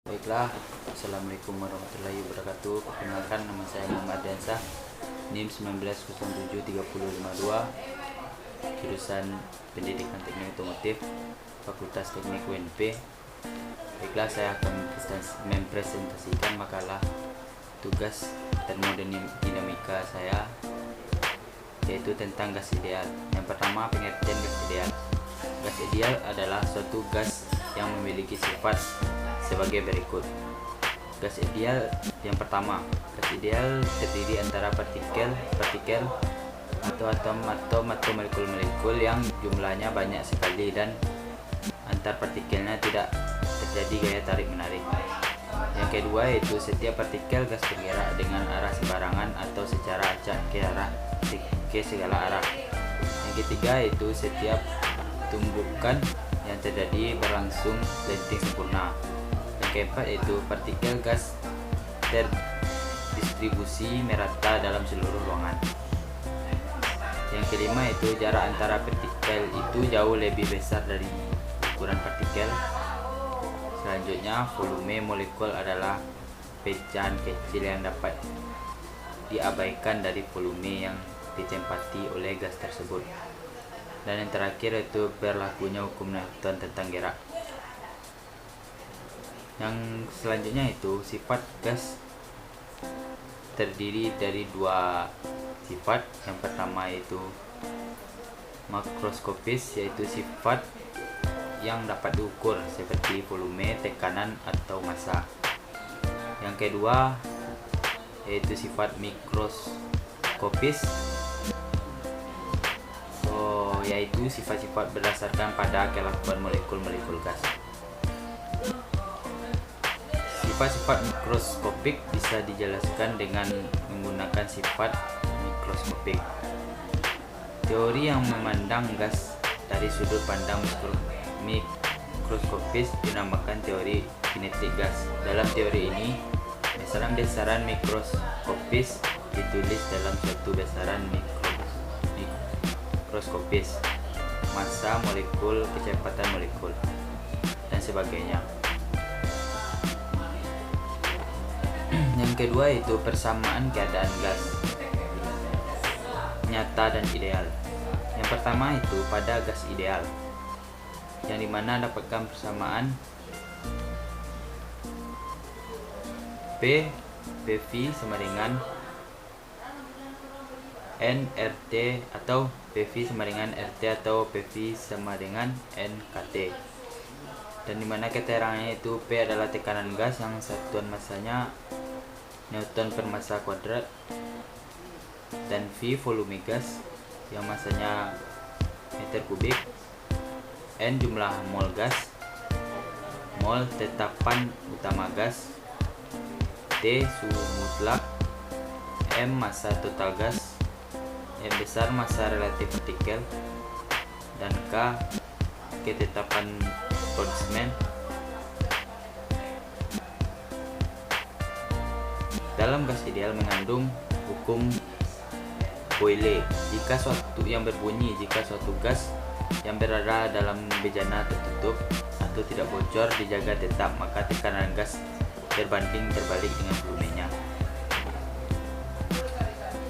Baiklah, Assalamualaikum warahmatullahi wabarakatuh. Perkenalkan, nama saya Muhammad Diansah, NIM 19073052, jurusan Pendidikan Teknik Otomotif, Fakultas Teknik UNP. Baiklah, saya akan mempresentasikan makalah tugas termodinamika saya, yaitu tentang gas ideal. Yang pertama, pengertian gas ideal. Gas ideal adalah suatu gas yang memiliki sifat sebagai berikut. Gas ideal yang pertama, gas ideal terdiri antara partikel atau atom atau molekul-molekul yang jumlahnya banyak sekali dan antar partikelnya tidak terjadi gaya tarik menarik. Yang kedua yaitu setiap partikel gas bergerak dengan arah sembarangan atau secara acak ke segala arah. Yang ketiga yaitu setiap tumbukan yang terjadi berlangsung lenting sempurna. Yang keempat yaitu partikel gas terdistribusi merata dalam seluruh ruangan. Yang kelima yaitu jarak antara partikel itu jauh lebih besar dari ukuran partikel. Selanjutnya, volume molekul adalah pecahan kecil yang dapat diabaikan dari volume yang ditempati oleh gas tersebut. Dan yang terakhir yaitu berlakunya hukum Newton tentang gerak. Yang selanjutnya itu sifat gas terdiri dari dua sifat. Yang pertama yaitu makroskopis, yaitu sifat yang dapat diukur seperti volume, tekanan, atau massa. Yang kedua yaitu sifat mikroskopis, yaitu sifat-sifat berdasarkan pada kelakuan molekul-molekul gas. Sifat-sifat mikroskopik bisa dijelaskan dengan menggunakan sifat mikroskopik. Teori yang memandang gas dari sudut pandang mikroskopis dinamakan teori kinetik gas. Dalam teori ini, besaran-besaran mikroskopis ditulis dalam suatu besaran mikroskopis, massa molekul, kecepatan molekul, dan sebagainya. Yang kedua yaitu persamaan keadaan gas nyata dan ideal. Yang pertama itu pada gas ideal, yang dimana dapatkan persamaan PV sama dengan nRT atau PV sama dengan RT atau PV sama dengan NKT. Dan dimana keterangannya itu P adalah tekanan gas yang satuan masanya Newton per massa kuadrat, dan V volume gas yang masanya meter kubik, N jumlah mol gas, mol tetapan utama gas, T suhu mutlak, M massa total gas, M besar massa relatif partikel, dan K ketetapan Boltzmann. Dalam gas ideal mengandung hukum Boyle. Jika suatu yang berbunyi jika suatu gas yang berada dalam bejana tertutup atau tidak bocor dijaga tetap, maka tekanan gas berbanding terbalik dengan volumenya.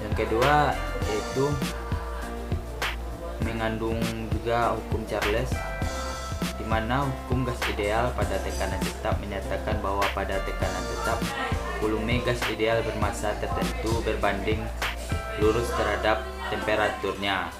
Yang kedua yaitu mengandung juga hukum Charles, di mana hukum gas ideal pada tekanan tetap menyatakan bahwa pada tekanan tetap volume gas ideal bermassa tertentu berbanding lurus terhadap temperaturnya.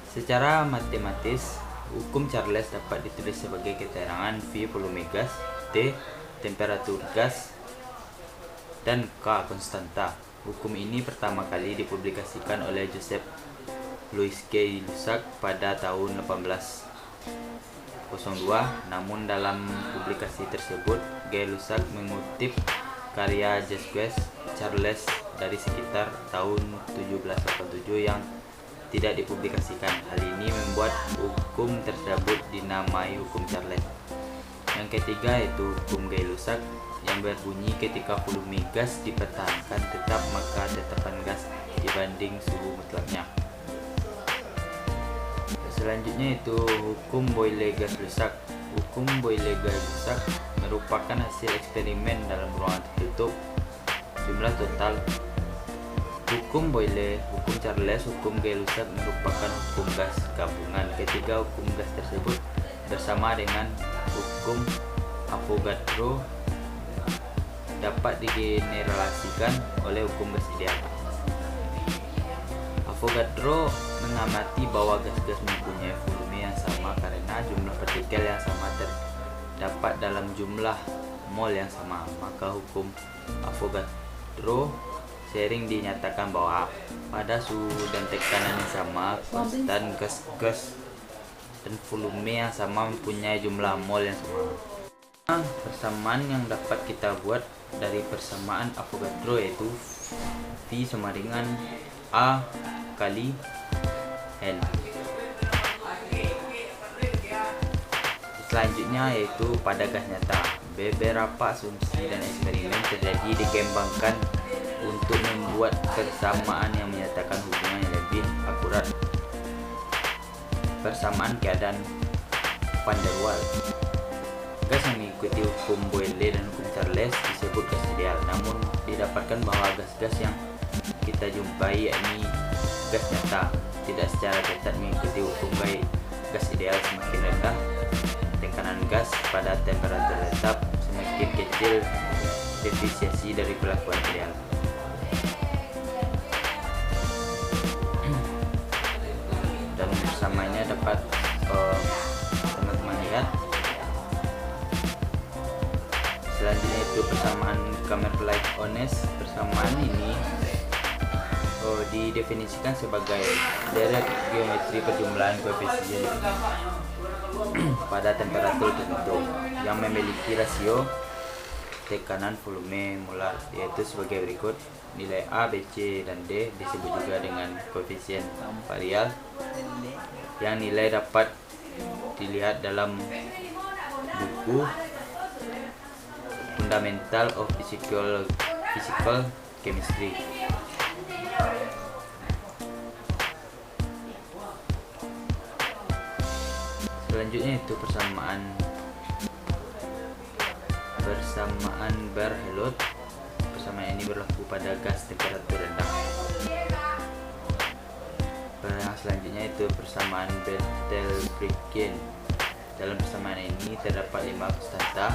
Secara matematis, hukum Charles dapat ditulis sebagai keterangan V volume gas, T temperatur gas, dan K konstanta. Hukum ini pertama kali dipublikasikan oleh Joseph Louis Gay-Lussac pada tahun 1802. Namun dalam publikasi tersebut, Gay-Lussac mengutip karya Jacques Charles dari sekitar tahun 1787 yang tidak dipublikasikan. Hal ini membuat hukum tersebut dinamai hukum Charles. Yang ketiga yaitu hukum Gay-Lussac yang berbunyi ketika volume gas dipertahankan tetap, maka tetapan gas dibanding suhu mutlaknya. Selanjutnya itu hukum Boyle-Gas-Lussac. Hukum Boyle-Gay-Lussac merupakan hasil eksperimen dalam ruangan tertutup. Jumlah total hukum Boyle, hukum Charles, hukum Gay-Lussac merupakan hukum gas gabungan. Ketiga hukum gas tersebut bersama dengan hukum Avogadro dapat digeneralisasikan oleh hukum gas ideal. Avogadro mengamati bahwa gas-gas mempunyai volume yang sama karena jumlah partikel yang sama terdapat dalam jumlah mol yang sama. Maka hukum Avogadro sering dinyatakan bahwa pada suhu dan tekanan yang sama, konstan gas-gas dan volume yang sama mempunyai jumlah mol yang sama. Persamaan yang dapat kita buat dari persamaan Avogadro yaitu V sama dengan A kali L. Selanjutnya yaitu pada gas nyata. Beberapa asumsi dan eksperimen terjadi dikembangkan untuk membuat persamaan yang menyatakan hubungan yang lebih akurat. Persamaan keadaan van der Waals. Gas yang mengikuti hukum Boyle dan hukum Charles disebut gas ideal. Namun didapatkan bahwa gas-gas yang kita jumpai yakni gas nyata tidak secara ketat mengikuti hukum gas ideal. Semakin rendah tekanan gas pada temperatur tetap, semakin kecil defisiensi dari perlakuan ideal. Dan bersamanya dapat teman-teman lihat. Selanjutnya itu persamaan Kamerlingh-Onnes. Persamaan ini didefinisikan sebagai deret geometri perjumlahan koefisien pada temperatur tertentu yang memiliki rasio tekanan volume molar yaitu sebagai berikut. Nilai A, B, C, dan D disebut juga dengan koefisien varial yang nilai dapat dilihat dalam buku Fundamental of Physical Chemistry. Selanjutnya itu persamaan Beer-Helmont. Persamaan ini berlaku pada gas temperatur rendah. Selanjutnya itu persamaan Bettel-Fricken. Dalam persamaan ini terdapat 5 konstanta.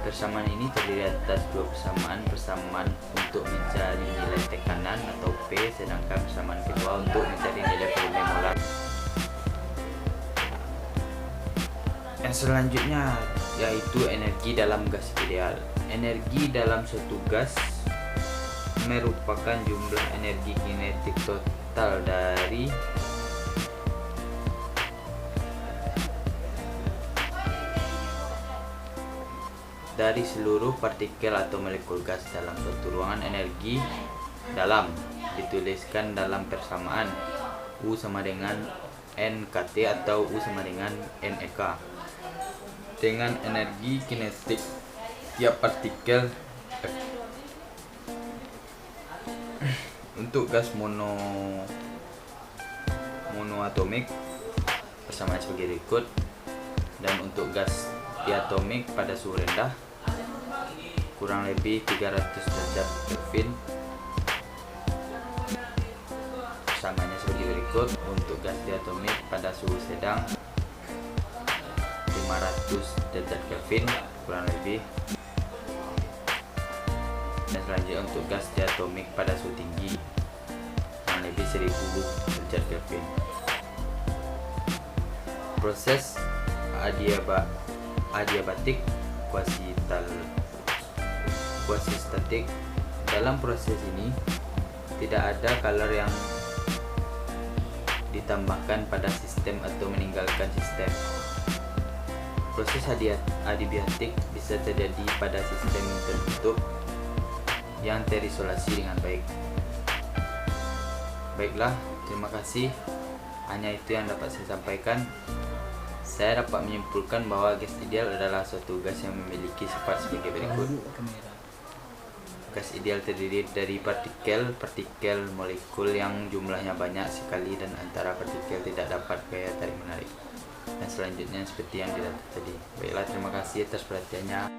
Persamaan ini terdiri atas 2 persamaan untuk mencari nilai tekanan atau P, sedangkan persamaan kedua untuk mencari nilai volume molar. Yang selanjutnya yaitu energi dalam gas ideal. Energi dalam suatu gas merupakan jumlah energi kinetik total dari seluruh partikel atau molekul gas dalam suatu ruangan. Energi dalam dituliskan dalam persamaan U sama dengan NKT atau U sama dengan NEK dengan energi kinetik tiap partikel. Untuk gas monoatomik persamaan sebagai berikut, dan untuk gas diatomik pada suhu rendah kurang lebih 300 derajat Kelvin persamaannya sebagai berikut. Untuk gas diatomik pada suhu sedang 500 derajat Kelvin kurang lebih. Dan selanjutnya untuk gas diatomik pada suhu tinggi kurang lebih 1000 derajat Kelvin. Proses adiabatik quasi-statik. Dalam proses ini tidak ada color yang ditambahkan pada sistem atau meninggalkan sistem. Proses adiabatik bisa terjadi pada sistem tertutup yang terisolasi dengan baik. Baiklah, terima kasih. Hanya itu yang dapat saya sampaikan. Saya dapat menyimpulkan bahwa gas ideal adalah suatu gas yang memiliki sifat sebagai berikut. Gas ideal terdiri dari partikel molekul yang jumlahnya banyak sekali dan antara partikel tidak dapat gaya tarik menarik. Dan selanjutnya seperti yang didapat tadi. Baiklah, terima kasih atas perhatiannya.